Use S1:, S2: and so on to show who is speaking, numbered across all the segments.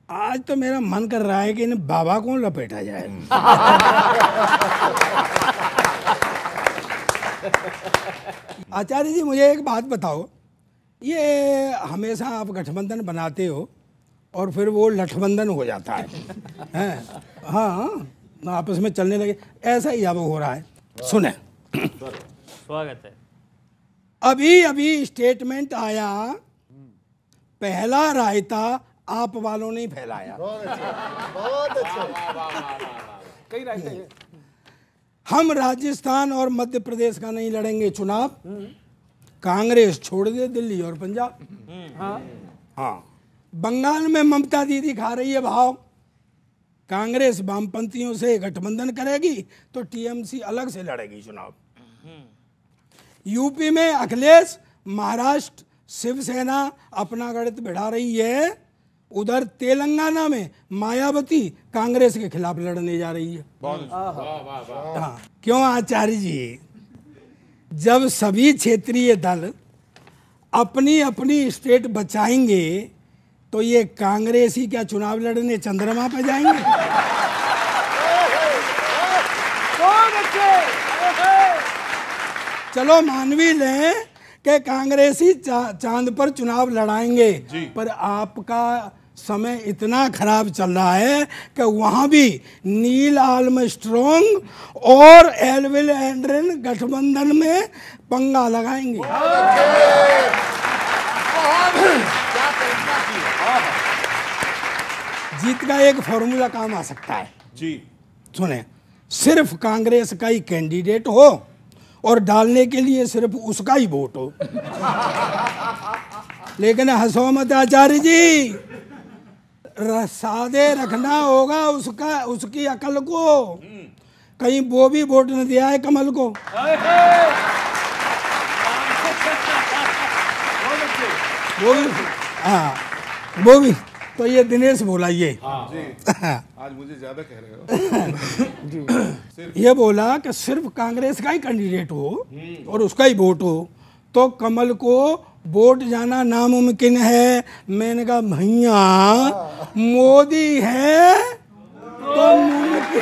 S1: आज तो मेरा मन कर रहा है कि इन बाबा को लपेटा जाए। आचार्य जी मुझे एक बात बताओ, ये हमेशा आप गठबंधन बनाते हो और फिर वो लठबंधन हो जाता है, हैं? हाँ, आपस में चलने लगे, ऐसा ही अब हो रहा है। सुने,
S2: स्वागत है।
S1: अभी अभी स्टेटमेंट आया, पहला रायता आप वालों ने फैलाया।
S3: बहुत अच्छे। कई रायते हैं।
S1: हम राजस्थान और मध्य प्रदेश का नहीं लड़ेंगे चुनाव, कांग्रेस छोड़ दे दिल्ली और पंजाब। हाँ, बंगाल में ममता दीदी खा रही है भाव, कांग्रेस वामपंथियों से गठबंधन करेगी तो टीएमसी अलग से लड़ेगी चुनाव। यूपी में अखिलेश, महाराष्ट्र शिवसेना अपना गणित बढ़ा रही है, उधर तेलंगाना में मायावती कांग्रेस के खिलाफ लड़ने जा रही है। हाँ, क्यों आचार्य जी, जब सभी क्षेत्रीय दल अपनी अपनी स्टेट बचाएंगे तो ये कांग्रेस ही क्या चुनाव लड़ने चंद्रमा पे जाएंगे? चलो मानवी लें कि कांग्रेस ही चांद पर चुनाव लड़ाएंगे, पर आपका समय इतना खराब चल रहा है कि वहां भी नील आर्मस्ट्रॉन्ग और एल्विन एल्ड्रिन गठबंधन में पंगा लगाएंगे। जीत का एक फॉर्मूला काम आ सकता है
S3: जी।
S1: सुने, सिर्फ कांग्रेस का ही कैंडिडेट हो और डालने के लिए सिर्फ उसका ही वोट हो। लेकिन हंसो मत आचार्य जी, सादे रखना होगा उसका, उसकी अकल को, कहीं वो भी वोट न दिया है कमल को। वो भी, हाँ वो भी तो ये दिनेश बोला ये।
S3: आज मुझे ज्यादा कह रहे हो।
S1: ये बोला कि सिर्फ कांग्रेस का ही कैंडिडेट हो और उसका ही वोट हो तो कमल को वोट जाना नामुमकिन है। मैंने कहा भैया मोदी है तो मुमकिन।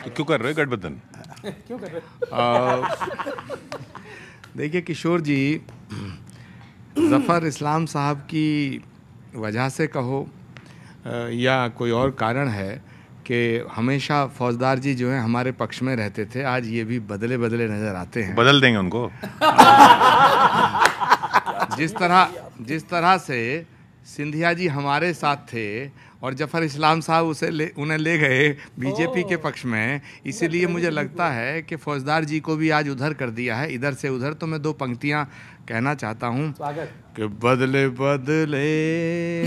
S3: तो क्यों कर रहे हो गठबंधन? क्यों कर रहे?
S4: देखिए किशोर जी, जफ़र इस्लाम साहब की वजह से कहो या कोई और कारण है कि हमेशा फौजदार जी जो हैं हमारे पक्ष में रहते थे, आज ये भी बदले बदले नज़र आते हैं।
S3: बदल देंगे उनको।
S4: जिस तरह से सिंधिया जी हमारे साथ थे और जफ़र इस्लाम साहब उन्हें ले गए बीजेपी के पक्ष में, इसीलिए मुझे लगता है कि फौजदार जी को भी आज उधर कर दिया है, इधर से उधर। तो मैं दो पंक्तियां कहना चाहता हूं कि बदले बदले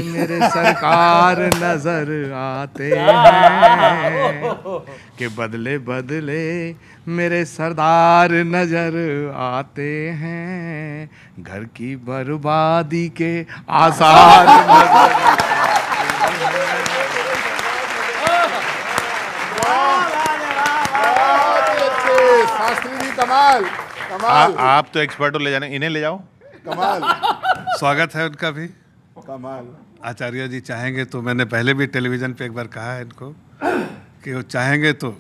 S4: मेरे सरकार नजर आते हैं, कि बदले बदले मेरे सरदार नजर आते हैं, घर की बर्बादी के आसार नजर।
S3: कमाल कमाल।
S5: आप तो एक्सपर्ट हो, ले जाने, इन्हें ले जाओ।
S3: कमाल।
S6: स्वागत है उनका भी।
S3: कमाल।
S6: आचार्य जी चाहेंगे तो, मैंने पहले भी टेलीविज़न पे एक बार कहा है इनको कि वो चाहेंगे तो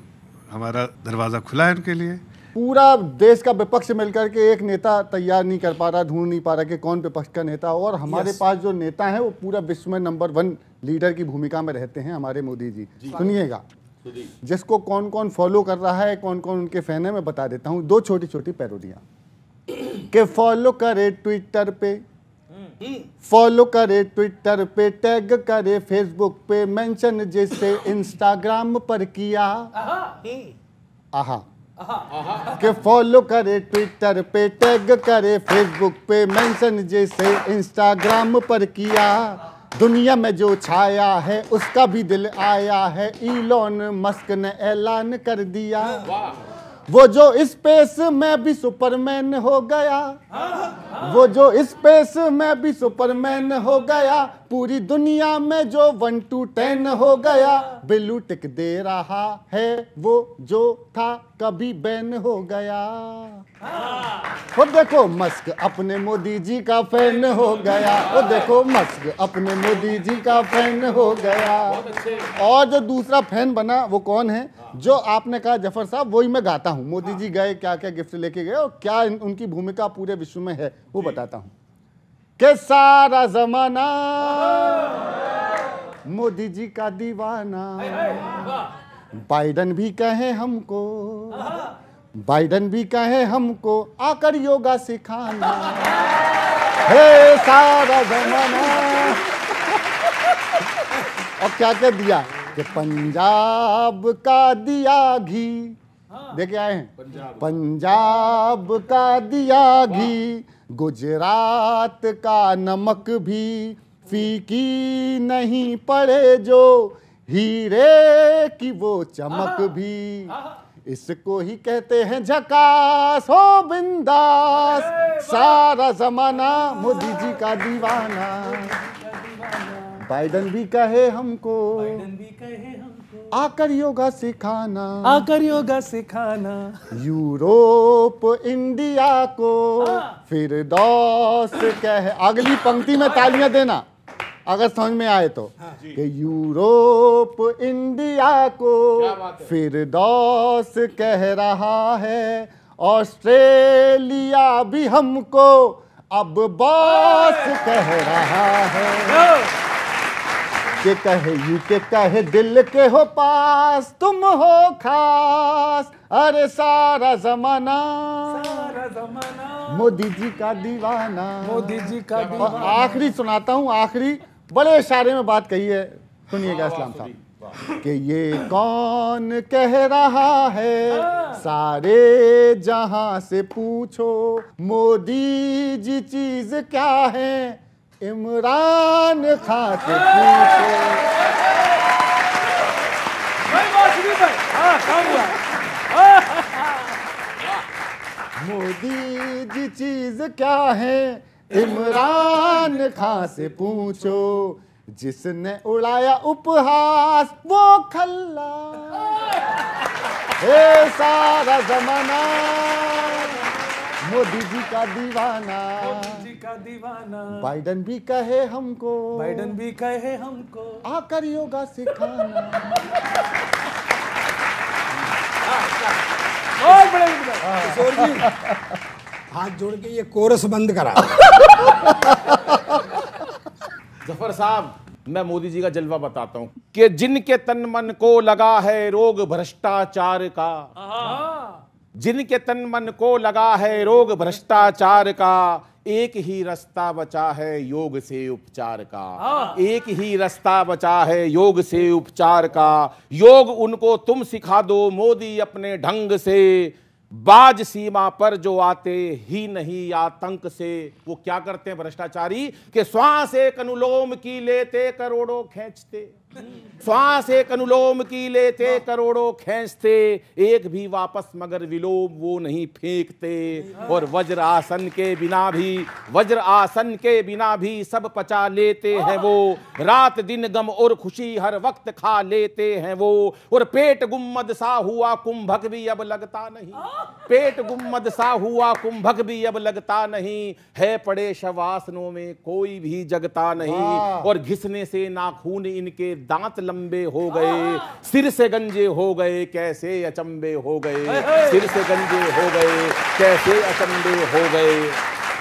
S6: हमारा दरवाज़ा खुला है उनके लिए।
S7: पूरा देश का विपक्ष मिलकर के एक नेता तैयार नहीं कर पा रहा, ढूंढ नहीं पा रहा कि कौन विपक्ष का नेता हो, और हमारे पास जो नेता हैं वो पूरा विश्व में नंबर 1 लीडर की भूमिका में रहते हैं हमारे मोदी जी। सुनिएगा, जिसको कौन कौन फॉलो कर रहा है, कौन कौन उनके फैन है, मैं बता देता हूँ। दो छोटी छोटी पैरोडियाँ के फॉलो करे ट्विटर पे, फॉलो करे ट्विटर पे, टैग करे फेसबुक पे, मेंशन जैसे इंस्टाग्राम पर किया। आहा। के फॉलो करे ट्विटर पे, टैग करे फेसबुक पे, मेंशन जैसे इंस्टाग्राम पर किया। दुनिया में जो छाया है उसका भी दिल आया है, इलॉन मस्क ने ऐलान कर दिया। वो जो स्पेस में भी सुपरमैन हो गया, वो जो स्पेस में भी सुपरमैन हो गया, पूरी दुनिया में जो 1 to 10 हो गया। ब्लू टिक दे रहा है वो जो था कभी बैन हो गया। वो देखो मस्क अपने मोदी जी का फैन हो गया, वो देखो मस्क अपने मोदी जी का फैन हो गया। और जो दूसरा फैन बना वो कौन है? जो आपने कहा जफर साहब, वही मैं गाता हूँ। मोदी जी गए, क्या क्या गिफ्ट लेके गए और क्या उनकी भूमिका पूरे विश्व में है, वो बताता हूँ। कि सारा जमाना मोदी जी का दीवाना, बाइडन भी कहे हमको, बाइडन भी कहे हमको आकर योगा सिखाना, हे सारा जमाना। और क्या क्या दिया कि पंजाब का दिया घी, देखे आए हैं, पंजाब का दिया घी, गुजरात का नमक भी फीकी नहीं पड़े जो, हीरे की वो चमक भी, इसको ही कहते हैं झकास हो बिंदास, सारा जमाना मोदी जी का दीवाना, बाइडन भी कहे हमको आकर योगा सिखाना,
S8: आकर योगा सिखाना,
S7: यूरोप इंडिया को फिरदौस कहे। अगली पंक्ति में तालियां देना अगर समझ में आए तो, कि यूरोप इंडिया को फिरदौस कह रहा है, ऑस्ट्रेलिया भी हमको अब बॉस कह रहा है, के कहे यूके कहे दिल के हो पास, तुम हो खास, अरे सारा जमाना मोदी जी का दीवाना,
S8: मोदी जी का
S7: और
S8: दीवाना।
S7: आखिरी सुनाता हूँ, आखिरी बड़े इशारे में बात कही है, सुनिएगा इस्लाम साहब। कि ये कौन कह रहा है, सारे जहां से पूछो, मोदी जी चीज क्या है, इमरान खान से पूछो। मोदी जी चीज क्या है, इमरान खान से पूछो, जिसने उड़ाया उपहास वो खल्ला, हे सारा जमाना मोदी जी का दीवाना,
S8: मोदी जी का दीवाना,
S7: बाइडन भी कहे हमको,
S8: बाइडन भी कहे हमको
S7: आकर योगा सिखाना।
S8: और बड़े
S1: किशोर जी हाथ जोड़ के ये कोरस बंद करा।
S9: जफर साहब, मैं मोदी जी का जलवा बताता हूं कि जिनके तन मन को लगा है रोग भ्रष्टाचार का, जिनके तन मन को लगा है रोग भ्रष्टाचार का, एक ही रास्ता बचा है योग से उपचार का, एक ही रास्ता बचा है योग से उपचार का, योग उनको तुम सिखा दो मोदी अपने ढंग से, बाज सीमा पर जो आते ही नहीं आतंक से। वो क्या करते हैं भ्रष्टाचारी कि श्वास एक अनुलोम की लेते करोड़ों खींचते, श्वास एक अनुलोम की लेते करोड़ों खींचते, एक भी वापस मगर विलोम वो नहीं फेंकते, और वज्र आसन के बिना भी, वज्र आसन के बिना भी सब पचा लेते हैं वो, रात दिन गम और खुशी हर वक्त खा लेते हैं वो, और पेट गुम्मद सा हुआ कुंभक भी अब लगता नहीं, पेट गुम्मद सा हुआ कुंभक भी अब लगता नहीं, है पड़े शवासनों में कोई भी जगता नहीं, और घिसने से नाखून इनके दांत लंबे हो गए, सिर से गंजे हो गए कैसे अचंबे हो गए, सिर से गंजे हो गए कैसे अचंबे हो गए।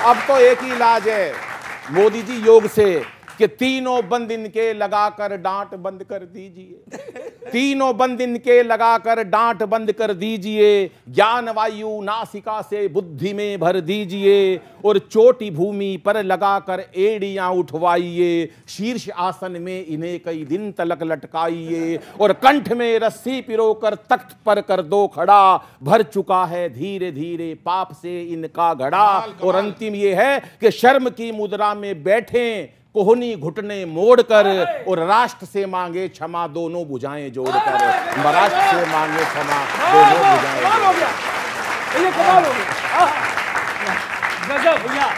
S9: अब तो एक ही इलाज है मोदी जी योग से कि तीनों बंद इनके लगाकर डांट बंद कर दीजिए, तीनों बंद इनके लगाकर डांट बंद कर दीजिए, ज्ञान वायु नासिका से बुद्धि में भर दीजिए, और चोटी भूमि पर लगाकर एड़ियां उठवाइए, शीर्ष आसन में इन्हें कई दिन तलक लटकाइए, और कंठ में रस्सी पिरोकर तख्त पर कर दो खड़ा, भर चुका है धीरे धीरे पाप से इनका घड़ा। और अंतिम ये है कि शर्म की मुद्रा में बैठे कोहनी घुटने मोड़कर, और राष्ट्र से मांगे क्षमा दोनों भुजाएं जोड़कर, राष्ट्र से मांगे क्षमा दोनों भुजाएं।
S8: कमाल हो गया, ये कमाल हो गया, गजब भैया।